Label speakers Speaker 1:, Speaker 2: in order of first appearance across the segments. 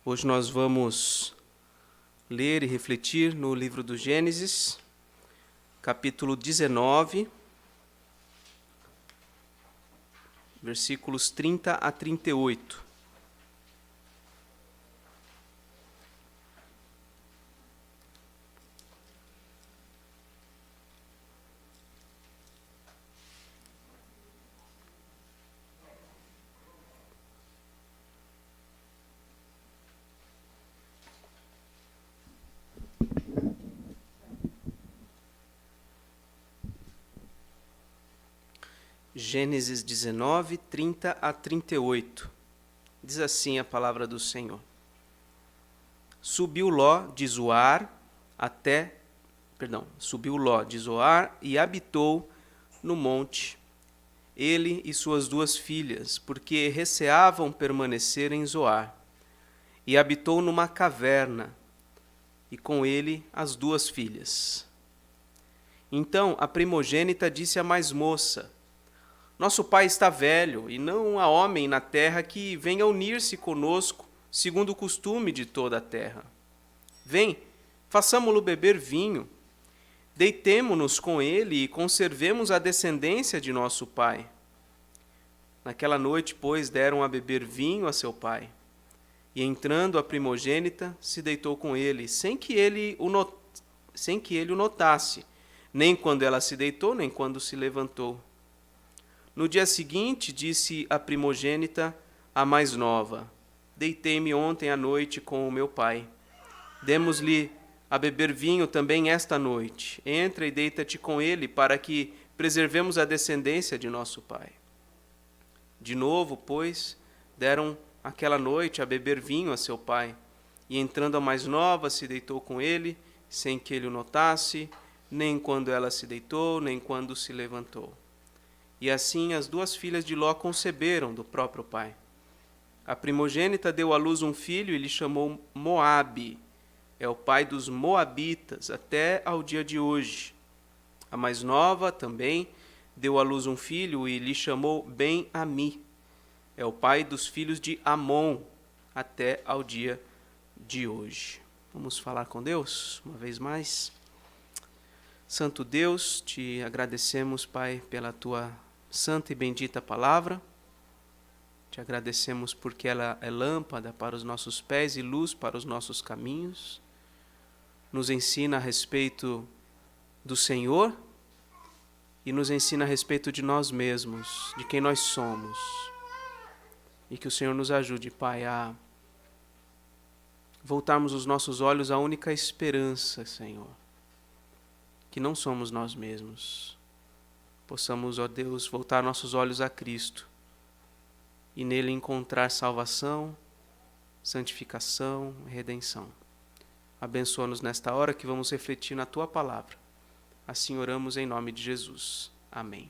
Speaker 1: Hoje nós vamos ler e refletir no livro do Gênesis, capítulo 19, versículos 30 a 38. Gênesis 19, 30 a 38. Diz assim a palavra do Senhor. Subiu Ló de Zoar e habitou no monte, ele e suas duas filhas, porque receavam permanecer em Zoar. E habitou numa caverna, e com ele as duas filhas. Então a primogênita disse à mais moça: Nosso pai está velho, e não há homem na terra que venha unir-se conosco, segundo o costume de toda a terra. Vem, façamo-lo beber vinho, deitemo-nos com ele e conservemos a descendência de nosso pai. Naquela noite, pois, deram a beber vinho a seu pai. E entrando a primogênita, se deitou com ele, sem que ele o notasse, nem quando ela se deitou, nem quando se levantou. No dia seguinte, disse a primogênita à mais nova: Deitei-me ontem à noite com o meu pai. Demos-lhe a beber vinho também esta noite. Entra e deita-te com ele, para que preservemos a descendência de nosso pai. De novo, pois, deram aquela noite a beber vinho a seu pai. E entrando a mais nova, se deitou com ele, sem que ele o notasse, nem quando ela se deitou, nem quando se levantou. E assim as duas filhas de Ló conceberam do próprio pai. A primogênita deu à luz um filho e lhe chamou Moabe. É o pai dos moabitas, até ao dia de hoje. A mais nova também deu à luz um filho e lhe chamou Ben-Ami. É o pai dos filhos de Amon, até ao dia de hoje. Vamos falar com Deus uma vez mais. Santo Deus, te agradecemos, Pai, pela tua santa e bendita palavra. Te agradecemos porque ela é lâmpada para os nossos pés e luz para os nossos caminhos. Nos ensina a respeito do Senhor e nos ensina a respeito de nós mesmos, de quem nós somos. E que o Senhor nos ajude, Pai, a voltarmos os nossos olhos à única esperança, Senhor, que não somos nós mesmos. Possamos, ó Deus, voltar nossos olhos a Cristo e nele encontrar salvação, santificação e redenção. Abençoa-nos nesta hora que vamos refletir na Tua palavra. Assim oramos em nome de Jesus. Amém.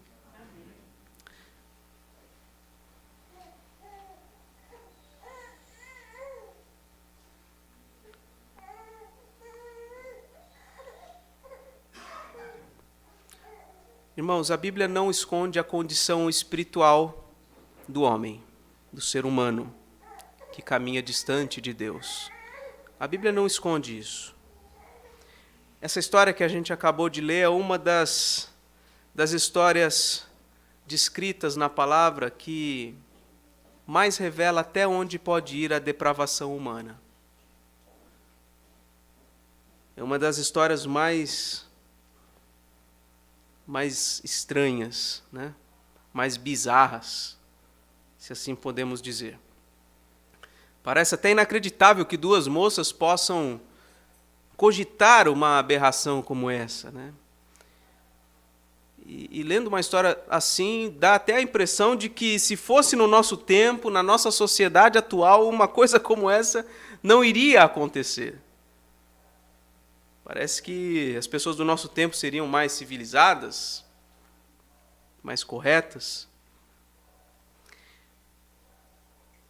Speaker 1: Irmãos, a Bíblia não esconde a condição espiritual do homem, do ser humano, que caminha distante de Deus. A Bíblia não esconde isso. Essa história que a gente acabou de ler é uma das histórias descritas na palavra que mais revela até onde pode ir a depravação humana. É uma das histórias mais estranhas, né? Mais bizarras, se assim podemos dizer. Parece até inacreditável que duas moças possam cogitar uma aberração como essa, né? E lendo uma história assim, dá até a impressão de que se fosse no nosso tempo, na nossa sociedade atual, uma coisa como essa não iria acontecer. Parece que as pessoas do nosso tempo seriam mais civilizadas, mais corretas.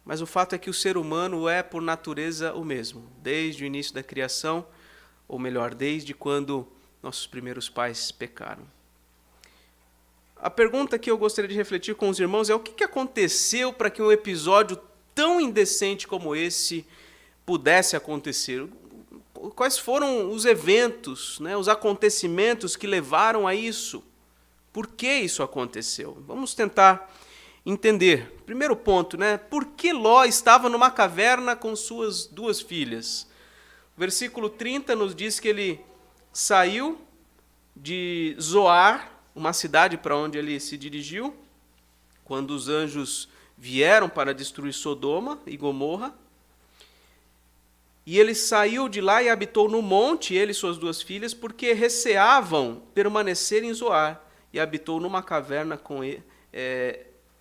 Speaker 1: Mas o fato é que o ser humano é, por natureza, o mesmo, desde o início da criação, ou melhor, desde quando nossos primeiros pais pecaram. A pergunta que eu gostaria de refletir com os irmãos é o que aconteceu para que um episódio tão indecente como esse pudesse acontecer. Quais foram os eventos, né, os acontecimentos que levaram a isso? Por que isso aconteceu? Vamos tentar entender. Primeiro ponto, né? Por que Ló estava numa caverna com suas 2 filhas? O versículo 30 nos diz que ele saiu de Zoar, uma cidade para onde ele se dirigiu, quando os anjos vieram para destruir Sodoma e Gomorra. E ele saiu de lá e habitou no monte, ele e suas 2 filhas, porque receavam permanecer em Zoar, e habitou numa caverna com ele,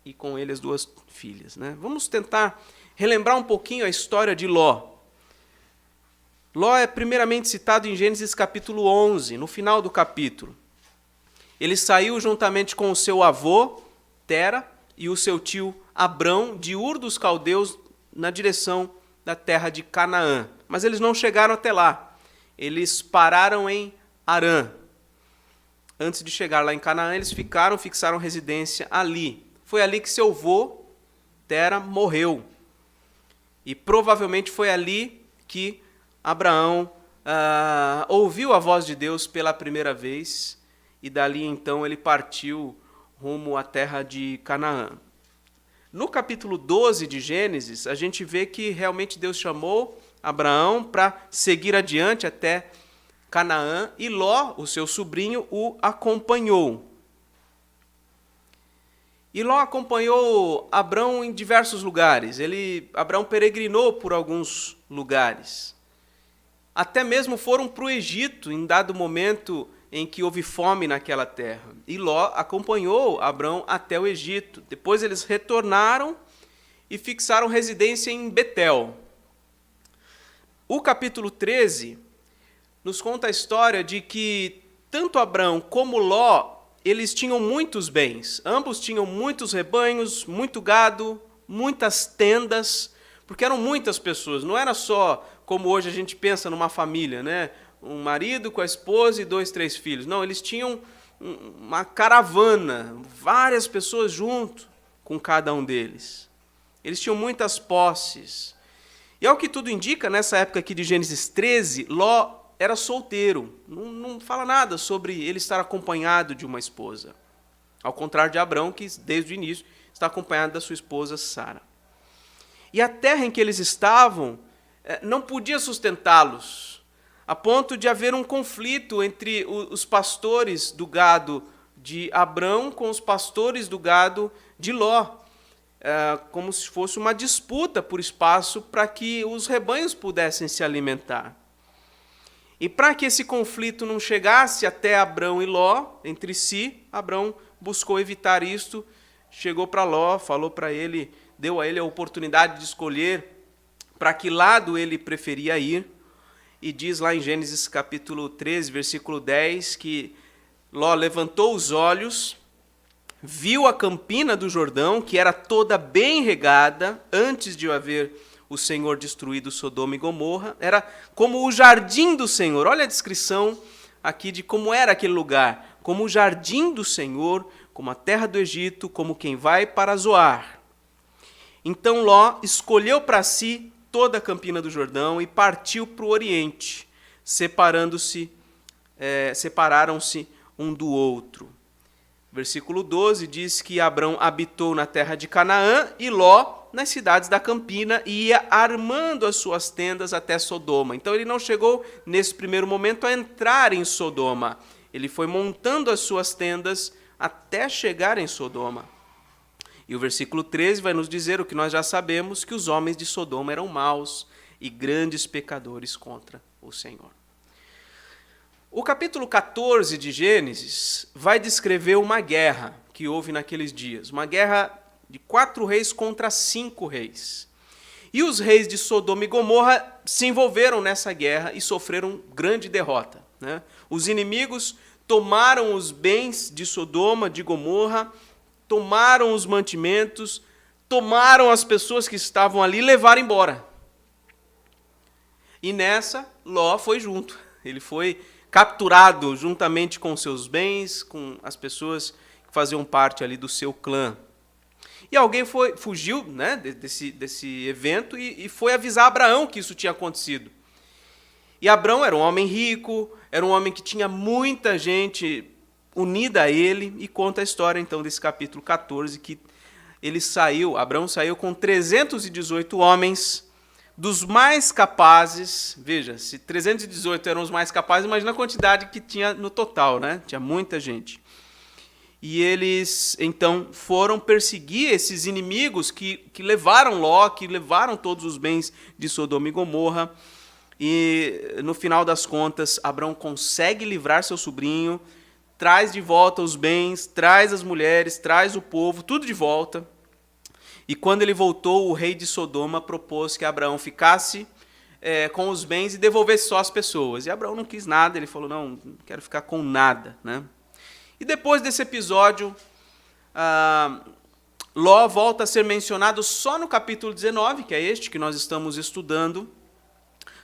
Speaker 1: e com ele as 2 filhas. Né? Vamos tentar relembrar um pouquinho a história de Ló. Ló é primeiramente citado em Gênesis capítulo 11, no final do capítulo. Ele saiu juntamente com o seu avô, Tera, e o seu tio Abrão, de Ur dos Caldeus, na direção da terra de Canaã. Mas eles não chegaram até lá. Eles pararam em Harã. Antes de chegar lá em Canaã, eles fixaram residência ali. Foi ali que seu avô, Tera, morreu. E provavelmente foi ali que Abraão ouviu a voz de Deus pela primeira vez, e dali então ele partiu rumo à terra de Canaã. No capítulo 12 de Gênesis, a gente vê que realmente Deus chamou Abraão para seguir adiante até Canaã, e Ló, o seu sobrinho, o acompanhou. E Ló acompanhou Abrão em diversos lugares. Abrão peregrinou por alguns lugares. Até mesmo foram para o Egito, em dado momento em que houve fome naquela terra. E Ló acompanhou Abrão até o Egito. Depois eles retornaram e fixaram residência em Betel. O capítulo 13 nos conta a história de que tanto Abrão como Ló, eles tinham muitos bens. Ambos tinham muitos rebanhos, muito gado, muitas tendas, porque eram muitas pessoas. Não era só como hoje a gente pensa numa família, né? Um marido com a esposa e 2, 3 filhos. Não, eles tinham uma caravana, várias pessoas junto com cada um deles. Eles tinham muitas posses. E ao que tudo indica, nessa época aqui de Gênesis 13, Ló era solteiro. Não fala nada sobre ele estar acompanhado de uma esposa. Ao contrário de Abrão, que desde o início está acompanhado da sua esposa Sara. E a terra em que eles estavam não podia sustentá-los, a ponto de haver um conflito entre os pastores do gado de Abrão com os pastores do gado de Ló, como se fosse uma disputa por espaço para que os rebanhos pudessem se alimentar. E para que esse conflito não chegasse até Abrão e Ló, entre si, Abrão buscou evitar isto, chegou para Ló, falou para ele, deu a ele a oportunidade de escolher para que lado ele preferia ir, e diz lá em Gênesis capítulo 13, versículo 10, que Ló levantou os olhos, viu a campina do Jordão, que era toda bem regada, antes de haver o Senhor destruído Sodoma e Gomorra, era como o jardim do Senhor. Olha a descrição aqui de como era aquele lugar, como o jardim do Senhor, como a terra do Egito, como quem vai para Zoar. Então Ló escolheu para si toda a campina do Jordão e partiu para o Oriente, separaram-se um do outro. Versículo 12 diz que Abrão habitou na terra de Canaã e Ló nas cidades da campina e ia armando as suas tendas até Sodoma. Então ele não chegou nesse primeiro momento a entrar em Sodoma. Ele foi montando as suas tendas até chegar em Sodoma. E o versículo 13 vai nos dizer o que nós já sabemos, que os homens de Sodoma eram maus e grandes pecadores contra o Senhor. O capítulo 14 de Gênesis vai descrever uma guerra que houve naqueles dias. Uma guerra de 4 reis contra 5 reis. E os reis de Sodoma e Gomorra se envolveram nessa guerra e sofreram grande derrota, né? Os inimigos tomaram os bens de Sodoma, de Gomorra, tomaram os mantimentos, tomaram as pessoas que estavam ali e levaram embora. E nessa, Ló foi junto. Ele foi capturado juntamente com seus bens, com as pessoas que faziam parte ali do seu clã. E alguém fugiu, né, desse evento e foi avisar Abraão que isso tinha acontecido. E Abraão era um homem rico, era um homem que tinha muita gente unida a ele, e conta a história então desse capítulo 14, que Abraão saiu com 318 homens, dos mais capazes. Veja, se 318 eram os mais capazes, imagina a quantidade que tinha no total, né? Tinha muita gente. E eles, então, foram perseguir esses inimigos que levaram Ló, que levaram todos os bens de Sodoma e Gomorra. E, no final das contas, Abraão consegue livrar seu sobrinho, traz de volta os bens, traz as mulheres, traz o povo, tudo de volta. E quando ele voltou, o rei de Sodoma propôs que Abraão ficasse com os bens e devolvesse só as pessoas. E Abraão não quis nada, ele falou, não quero ficar com nada, né? E depois desse episódio, Ló volta a ser mencionado só no capítulo 19, que é este que nós estamos estudando,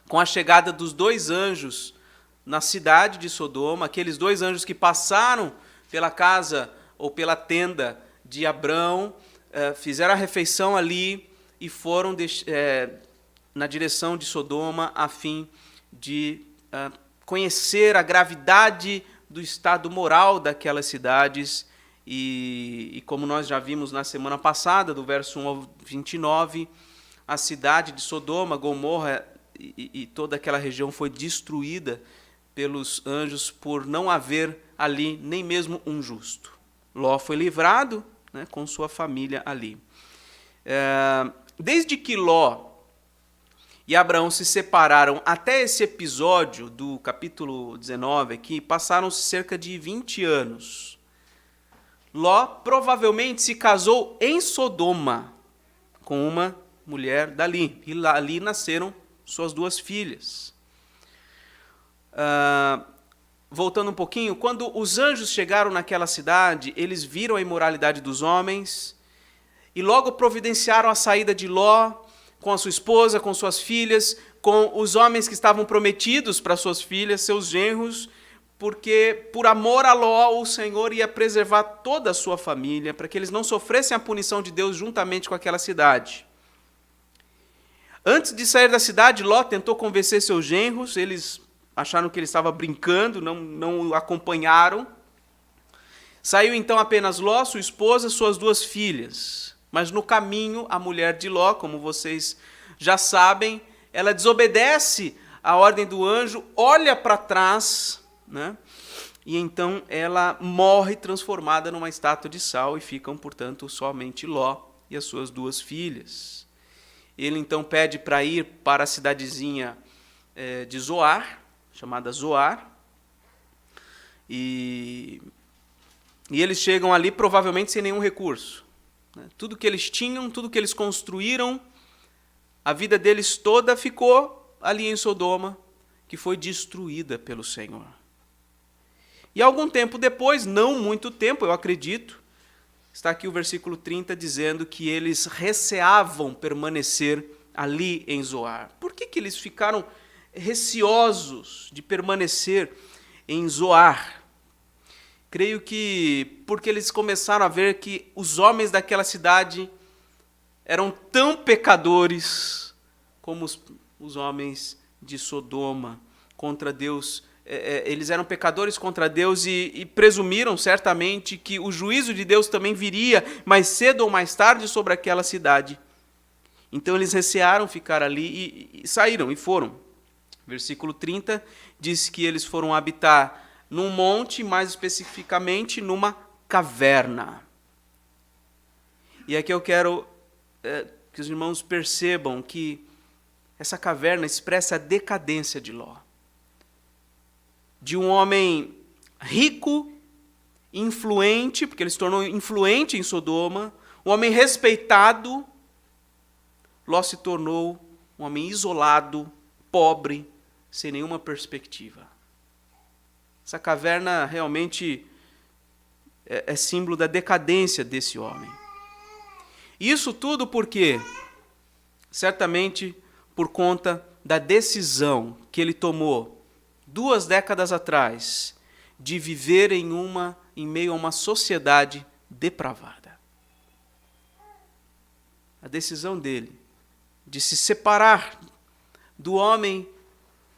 Speaker 1: com a chegada dos 2 anjos na cidade de Sodoma, aqueles 2 anjos que passaram pela casa ou pela tenda de Abrão, fizeram a refeição ali e foram na direção de Sodoma a fim de conhecer a gravidade do estado moral daquelas cidades. E como nós já vimos na semana passada, do verso 1 ao 29, a cidade de Sodoma, Gomorra e toda aquela região foi destruída pelos anjos por não haver ali nem mesmo um justo. Ló foi livrado, né, com sua família ali. Desde que Ló e Abraão se separaram até esse episódio do capítulo 19 aqui, passaram-se cerca de 20 anos. Ló provavelmente se casou em Sodoma com uma mulher dali, e ali nasceram suas 2 filhas. Voltando um pouquinho, quando os anjos chegaram naquela cidade, eles viram a imoralidade dos homens e logo providenciaram a saída de Ló com a sua esposa, com suas filhas, com os homens que estavam prometidos para suas filhas, seus genros, porque por amor a Ló, o Senhor ia preservar toda a sua família, para que eles não sofressem a punição de Deus juntamente com aquela cidade. Antes de sair da cidade, Ló tentou convencer seus genros, eles acharam que ele estava brincando, não o acompanharam. Saiu então apenas Ló, sua esposa, suas 2 filhas. Mas no caminho, a mulher de Ló, como vocês já sabem, ela desobedece à ordem do anjo, olha para trás, né? E então ela morre transformada numa estátua de sal e ficam, portanto, somente Ló e as suas 2 filhas. Ele então pede para ir para a cidadezinha de Zoar, chamada Zoar, e eles chegam ali provavelmente sem nenhum recurso. Tudo que eles tinham, tudo que eles construíram, a vida deles toda ficou ali em Sodoma, que foi destruída pelo Senhor. E algum tempo depois, não muito tempo, eu acredito, está aqui o versículo 30 dizendo que eles receavam permanecer ali em Zoar. Por que eles ficaram receosos de permanecer em Zoar? Creio que porque eles começaram a ver que os homens daquela cidade eram tão pecadores como os homens de Sodoma contra Deus. Eles eram pecadores contra Deus e presumiram certamente que o juízo de Deus também viria mais cedo ou mais tarde sobre aquela cidade. Então eles recearam ficar ali e saíram e foram. Versículo 30 diz que eles foram habitar num monte, mais especificamente numa caverna. E aqui eu quero que os irmãos percebam que essa caverna expressa a decadência de Ló. De um homem rico, influente, porque ele se tornou influente em Sodoma, um homem respeitado, Ló se tornou um homem isolado, pobre, sem nenhuma perspectiva. Essa caverna realmente é símbolo da decadência desse homem. Isso tudo por quê? Certamente por conta da decisão que ele tomou 2 décadas atrás de viver em meio a uma sociedade depravada. a decisão dele de se separar do homem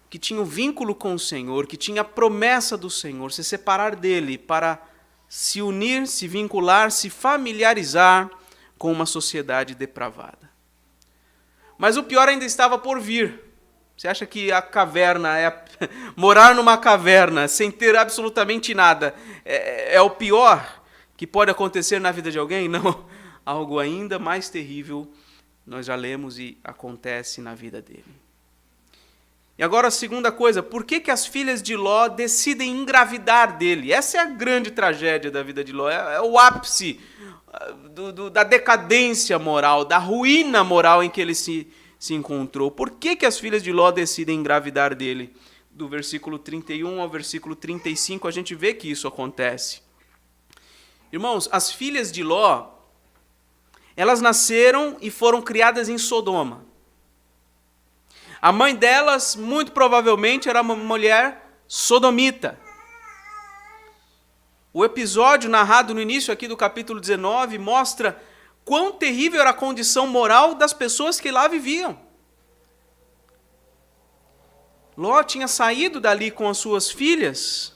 Speaker 1: que tinha um vínculo com o Senhor, que tinha a promessa do Senhor, se separar dele para se unir, se vincular, se familiarizar com uma sociedade depravada. Mas o pior ainda estava por vir. Você acha que a caverna morar numa caverna sem ter absolutamente nada é o pior que pode acontecer na vida de alguém? Não, algo ainda mais terrível nós já lemos e acontece na vida dele. E agora a segunda coisa, por que as filhas de Ló decidem engravidar dele? Essa é a grande tragédia da vida de Ló, é o ápice da decadência moral, da ruína moral em que ele se encontrou. Por que as filhas de Ló decidem engravidar dele? Do versículo 31 ao versículo 35 a gente vê que isso acontece. Irmãos, as filhas de Ló, elas nasceram e foram criadas em Sodoma. A mãe delas, muito provavelmente, era uma mulher sodomita. O episódio narrado no início aqui do capítulo 19 mostra quão terrível era a condição moral das pessoas que lá viviam. Ló tinha saído dali com as suas filhas,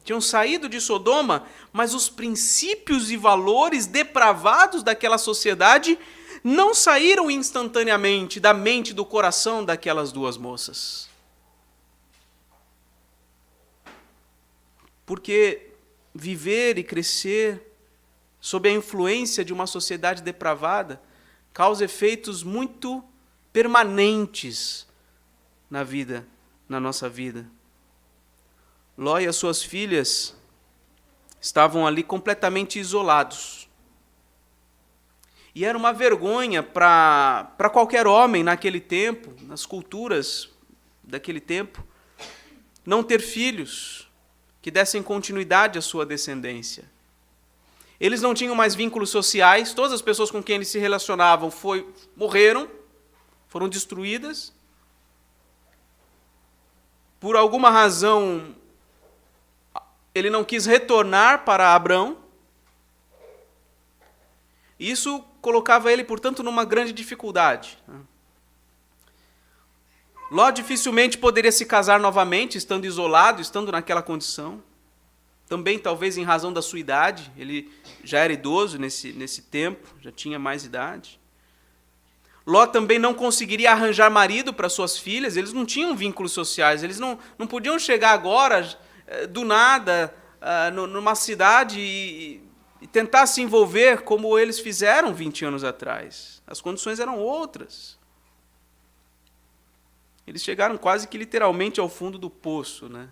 Speaker 1: tinham saído de Sodoma, mas os princípios e valores depravados daquela sociedade não saíram instantaneamente da mente e do coração daquelas duas moças. Porque viver e crescer sob a influência de uma sociedade depravada causa efeitos muito permanentes na nossa vida. Ló e as suas filhas estavam ali completamente isolados. E era uma vergonha para qualquer homem naquele tempo, nas culturas daquele tempo, não ter filhos que dessem continuidade à sua descendência. Eles não tinham mais vínculos sociais, todas as pessoas com quem eles se relacionavam morreram, foram destruídas. Por alguma razão, ele não quis retornar para Abrão. Isso colocava ele, portanto, numa grande dificuldade. Ló dificilmente poderia se casar novamente, estando isolado, estando naquela condição. Também, talvez, em razão da sua idade. Ele já era idoso nesse tempo, já tinha mais idade. Ló também não conseguiria arranjar marido para suas filhas, eles não tinham vínculos sociais, eles não podiam chegar agora, do nada, numa cidade e tentar se envolver como eles fizeram 20 anos atrás. As condições eram outras. Eles chegaram quase que literalmente ao fundo do poço, né?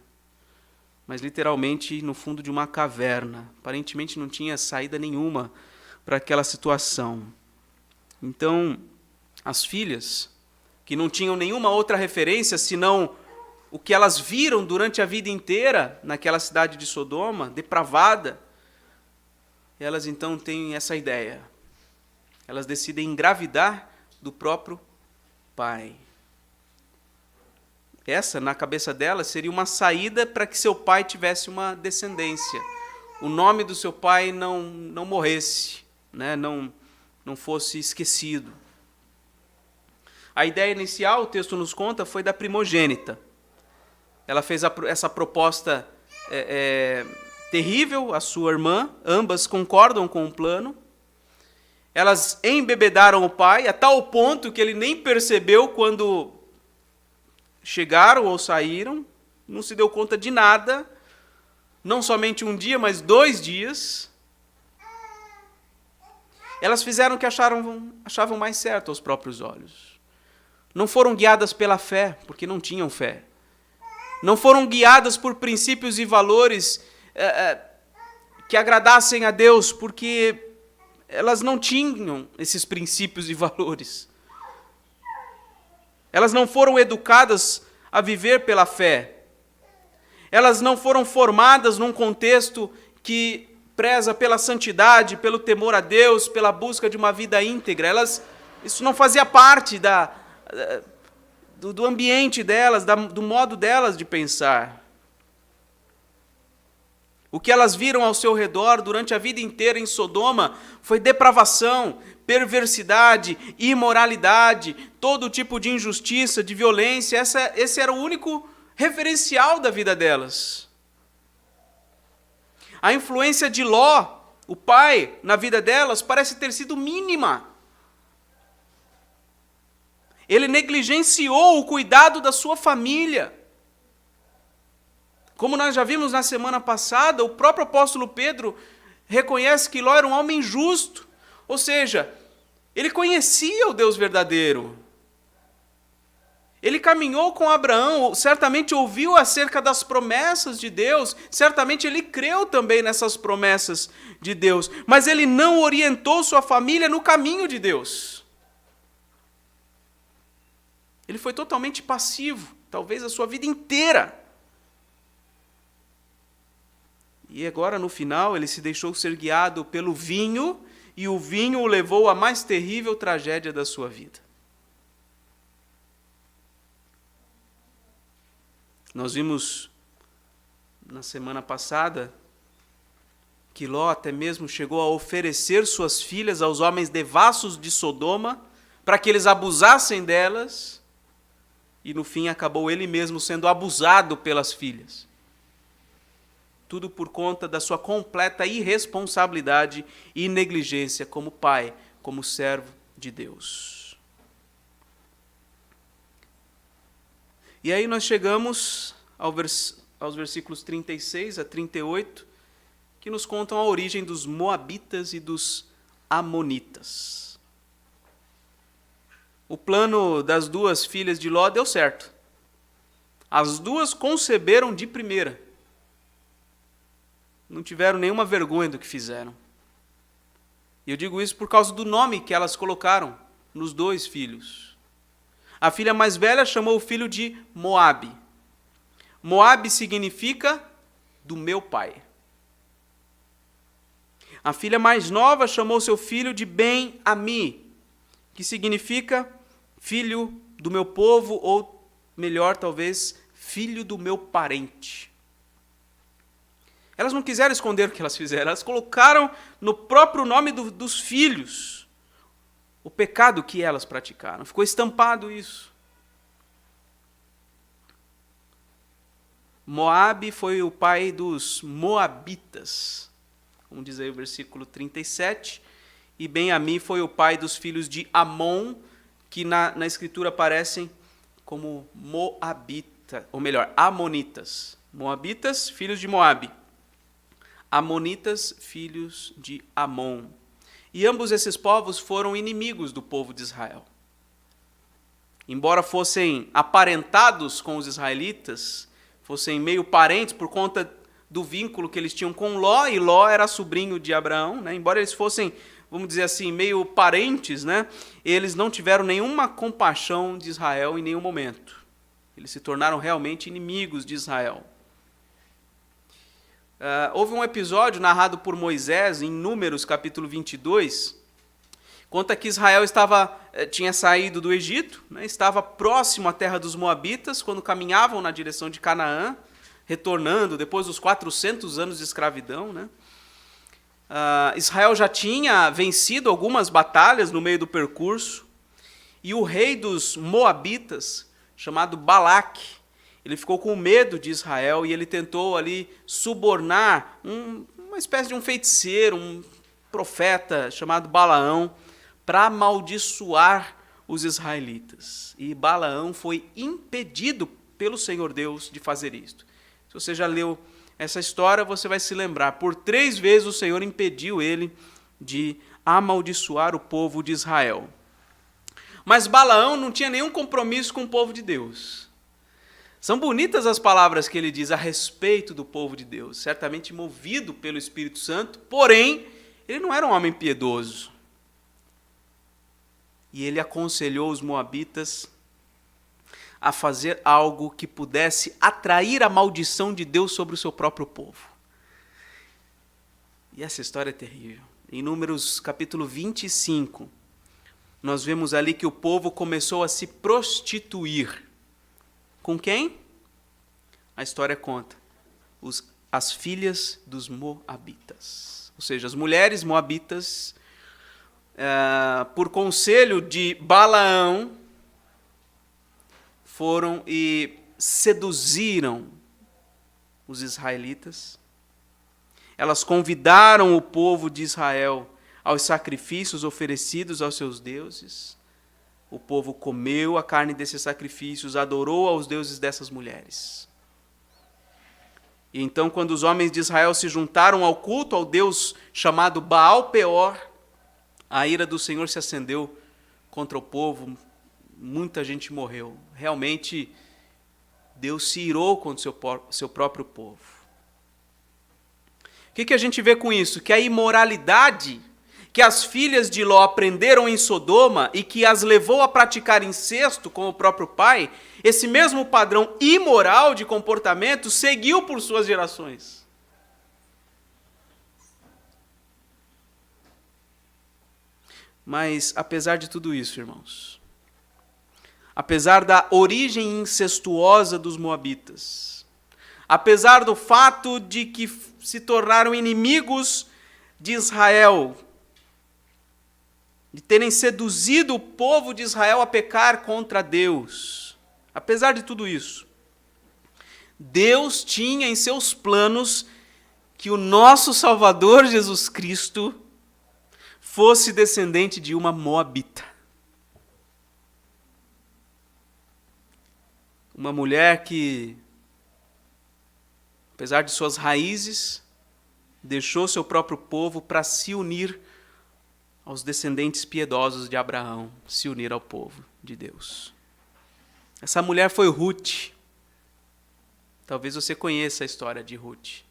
Speaker 1: Mas literalmente no fundo de uma caverna. Aparentemente não tinha saída nenhuma para aquela situação. Então, as filhas, que não tinham nenhuma outra referência senão o que elas viram durante a vida inteira naquela cidade de Sodoma, depravada, elas então têm essa ideia. Elas decidem engravidar do próprio pai. Essa, na cabeça delas, seria uma saída para que seu pai tivesse uma descendência. O nome do seu pai não morresse, né? não fosse esquecido. A ideia inicial, o texto nos conta, foi da primogênita. Ela fez essa proposta terrível à sua irmã, ambas concordam com o plano. Elas embebedaram o pai, a tal ponto que ele nem percebeu quando chegaram ou saíram, não se deu conta de nada, não somente um dia, mas 2 dias. Elas fizeram o que achavam mais certo aos próprios olhos. Não foram guiadas pela fé, porque não tinham fé. Não foram guiadas por princípios e valores que agradassem a Deus, porque elas não tinham esses princípios e valores. Elas não foram educadas a viver pela fé. Elas não foram formadas num contexto que preza pela santidade, pelo temor a Deus, pela busca de uma vida íntegra. Isso não fazia parte do ambiente delas, do modo delas de pensar. O que elas viram ao seu redor durante a vida inteira em Sodoma foi depravação, perversidade, imoralidade, todo tipo de injustiça, de violência. Esse era o único referencial da vida delas. A influência de Ló, o pai, na vida delas parece ter sido mínima. Ele negligenciou o cuidado da sua família. Como nós já vimos na semana passada, o próprio apóstolo Pedro reconhece que Ló era um homem justo. Ou seja, ele conhecia o Deus verdadeiro. Ele caminhou com Abraão, certamente ouviu acerca das promessas de Deus, certamente ele creu também nessas promessas de Deus, mas ele não orientou sua família no caminho de Deus. Ele foi totalmente passivo, talvez a sua vida inteira. E agora, no final, ele se deixou ser guiado pelo vinho, e o vinho o levou à mais terrível tragédia da sua vida. Nós vimos na semana passada que Ló até mesmo chegou a oferecer suas filhas aos homens devassos de Sodoma para que eles abusassem delas, e no fim acabou ele mesmo sendo abusado pelas filhas. Tudo por conta da sua completa irresponsabilidade e negligência como pai, como servo de Deus. E aí nós chegamos aos versículos 36 a 38, que nos contam a origem dos Moabitas e dos Amonitas. O plano das duas filhas de Ló deu certo. As duas conceberam de primeira. Não tiveram nenhuma vergonha do que fizeram. E eu digo isso por causa do nome que elas colocaram nos dois filhos. A filha mais velha chamou o filho de Moabe. Moabe significa do meu pai. A filha mais nova chamou seu filho de Ben-Ami, que significa filho do meu povo, ou melhor, talvez, filho do meu parente. Elas não quiseram esconder o que elas fizeram, elas colocaram no próprio nome dos filhos o pecado que elas praticaram. Ficou estampado isso. Moabe foi o pai dos Moabitas, como diz aí o versículo 37, e Ben-Ami foi o pai dos filhos de Amon, que na escritura aparecem como Moabita, ou melhor, Amonitas. Moabitas, filhos de Moabe. Amonitas, filhos de Amon. E ambos esses povos foram inimigos do povo de Israel. Embora fossem aparentados com os israelitas, fossem meio parentes por conta do vínculo que eles tinham com Ló, e Ló era sobrinho de Abraão, né? Embora eles fossem, vamos dizer assim, meio parentes, né? Eles não tiveram nenhuma compaixão de Israel em nenhum momento. Eles se tornaram realmente inimigos de Israel. Houve um episódio narrado por Moisés em Números, capítulo 22, conta que Israel tinha saído do Egito, né, estava próximo à terra dos Moabitas, quando caminhavam na direção de Canaã, retornando depois dos 400 anos de escravidão. Né. Israel já tinha vencido algumas batalhas no meio do percurso, e o rei dos Moabitas, chamado Balaque, ele ficou com medo de Israel e ele tentou ali subornar uma espécie de um feiticeiro, um profeta chamado Balaão, para amaldiçoar os israelitas. E Balaão foi impedido pelo Senhor Deus de fazer isto. Se você já leu essa história, você vai se lembrar. Por 3 vezes o Senhor impediu ele de amaldiçoar o povo de Israel. Mas Balaão não tinha nenhum compromisso com o povo de Deus. São bonitas as palavras que ele diz a respeito do povo de Deus, certamente movido pelo Espírito Santo, porém, ele não era um homem piedoso. E ele aconselhou os moabitas a fazer algo que pudesse atrair a maldição de Deus sobre o seu próprio povo. E essa história é terrível. Em Números capítulo 25, nós vemos ali que o povo começou a se prostituir. Com quem? A história conta. Os as filhas dos moabitas. Ou seja, as mulheres moabitas, por conselho de Balaão, foram e seduziram os israelitas. Elas convidaram o povo de Israel aos sacrifícios oferecidos aos seus deuses. O povo comeu a carne desses sacrifícios, adorou aos deuses dessas mulheres. E então, quando os homens de Israel se juntaram ao culto ao Deus chamado Baal-Peor, a ira do Senhor se acendeu contra o povo, muita gente morreu. Realmente, Deus se irou contra o seu próprio povo. O que a gente vê com isso? Que a imoralidade que as filhas de Ló aprenderam em Sodoma e que as levou a praticar incesto com o próprio pai, esse mesmo padrão imoral de comportamento seguiu por suas gerações. Mas, apesar de tudo isso, irmãos, apesar da origem incestuosa dos moabitas, apesar do fato de que se tornaram inimigos de Israel, de terem seduzido o povo de Israel a pecar contra Deus, apesar de tudo isso, Deus tinha em seus planos que o nosso Salvador Jesus Cristo fosse descendente de uma moabita. Uma mulher que, apesar de suas raízes, deixou seu próprio povo para se unir aos descendentes piedosos de Abraão, se unir ao povo de Deus. Essa mulher foi Ruth. Talvez você conheça a história de Ruth.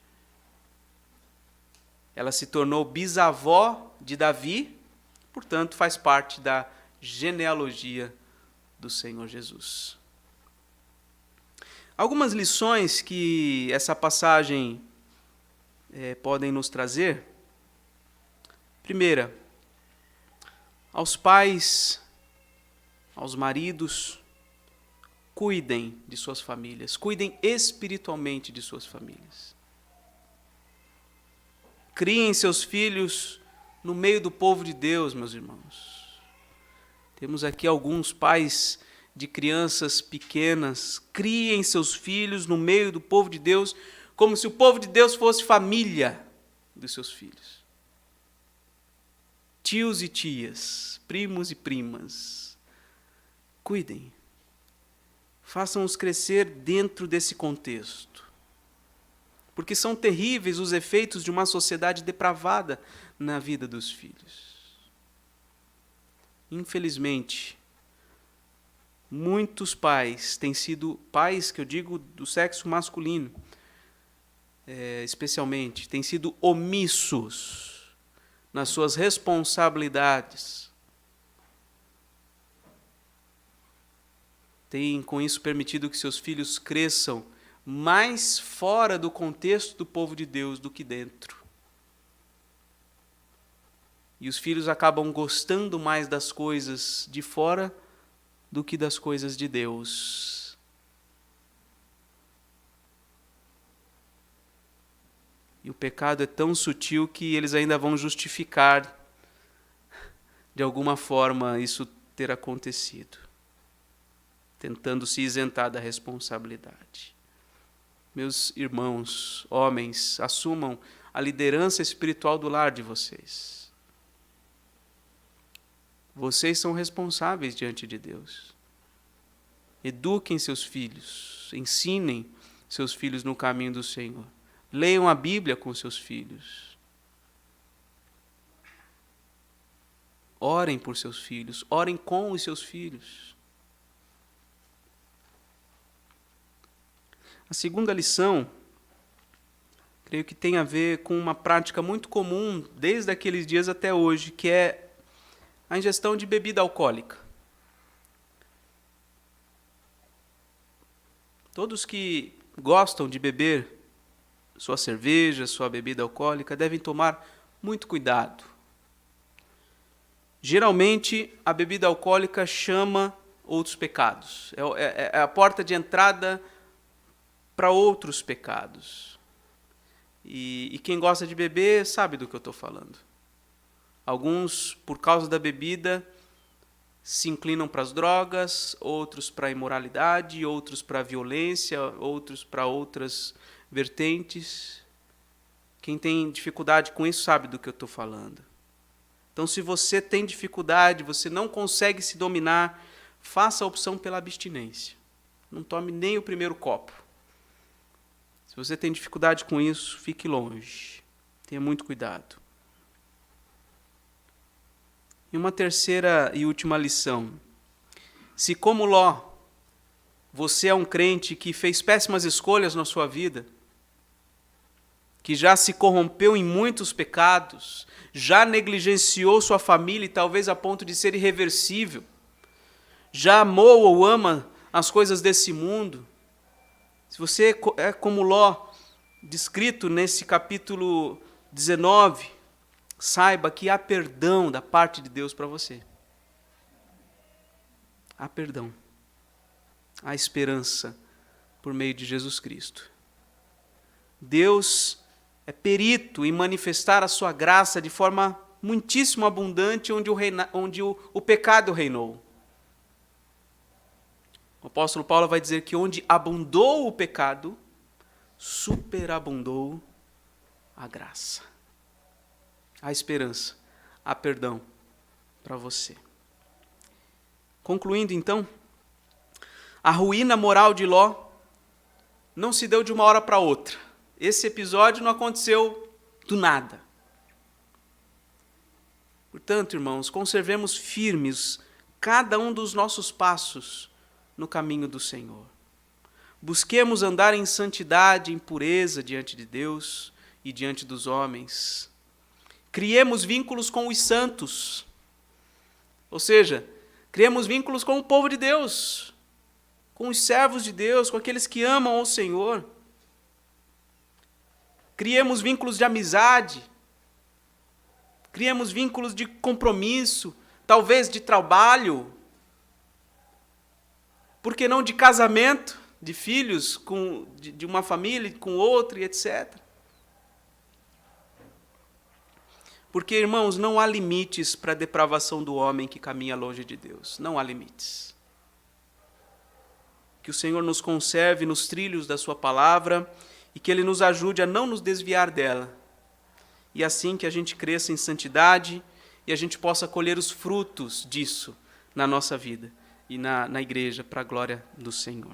Speaker 1: Ela se tornou bisavó de Davi, portanto faz parte da genealogia do Senhor Jesus. Algumas lições que essa passagem podem nos trazer. Primeira, aos pais, aos maridos, cuidem de suas famílias, cuidem espiritualmente de suas famílias. Criem seus filhos no meio do povo de Deus, meus irmãos. Temos aqui alguns pais de crianças pequenas. Criem seus filhos no meio do povo de Deus, como se o povo de Deus fosse família dos seus filhos. Tios e tias, primos e primas, cuidem. Façam-os crescer dentro desse contexto. Porque são terríveis os efeitos de uma sociedade depravada na vida dos filhos. Infelizmente, muitos pais têm sido pais, que eu digo do sexo masculino, especialmente, têm sido omissos nas suas responsabilidades. Têm, com isso, permitido que seus filhos cresçam mais fora do contexto do povo de Deus do que dentro. E os filhos acabam gostando mais das coisas de fora do que das coisas de Deus. E o pecado é tão sutil que eles ainda vão justificar, de alguma forma, isso ter acontecido, tentando se isentar da responsabilidade. Meus irmãos, homens, assumam a liderança espiritual do lar de vocês. Vocês são responsáveis diante de Deus. Eduquem seus filhos, ensinem seus filhos no caminho do Senhor. Leiam a Bíblia com seus filhos. Orem por seus filhos, orem com os seus filhos. A segunda lição, creio que tem a ver com uma prática muito comum desde aqueles dias até hoje, que é a ingestão de bebida alcoólica. Todos que gostam de beber sua cerveja, sua bebida alcoólica, devem tomar muito cuidado. Geralmente, a bebida alcoólica chama outros pecados. É a porta de entrada para outros pecados. E quem gosta de beber sabe do que eu estou falando. Alguns, por causa da bebida, se inclinam para as drogas, outros para a imoralidade, outros para a violência, outros para outras vertentes. Quem tem dificuldade com isso sabe do que eu estou falando. Então, se você tem dificuldade, você não consegue se dominar, faça a opção pela abstinência. Não tome nem o primeiro copo. Se você tem dificuldade com isso, fique longe. Tenha muito cuidado. E uma terceira e última lição. Se, como Ló, você é um crente que fez péssimas escolhas na sua vida, que já se corrompeu em muitos pecados, já negligenciou sua família e talvez a ponto de ser irreversível, já amou ou ama as coisas desse mundo, se você é como Ló, descrito nesse capítulo 19, saiba que há perdão da parte de Deus para você. Há perdão. Há esperança por meio de Jesus Cristo. Deus é perito em manifestar a sua graça de forma muitíssimo abundante onde o pecado reinou. O apóstolo Paulo vai dizer que onde abundou o pecado, superabundou a graça. Há esperança, há perdão para você. Concluindo então, a ruína moral de Ló não se deu de uma hora para outra. Esse episódio não aconteceu do nada. Portanto, irmãos, conservemos firmes cada um dos nossos passos no caminho do Senhor. Busquemos andar em santidade, em pureza diante de Deus e diante dos homens. Criemos vínculos com os santos. Ou seja, criemos vínculos com o povo de Deus, com os servos de Deus, com aqueles que amam ao Senhor. Criemos vínculos de amizade, criemos vínculos de compromisso, talvez de trabalho, por que não de casamento, de filhos de uma família com outra e etc. Porque, irmãos, não há limites para a depravação do homem que caminha longe de Deus. Não há limites. Que o Senhor nos conserve nos trilhos da sua palavra e que Ele nos ajude a não nos desviar dela. E assim que a gente cresça em santidade e a gente possa colher os frutos disso na nossa vida e na igreja, para a glória do Senhor.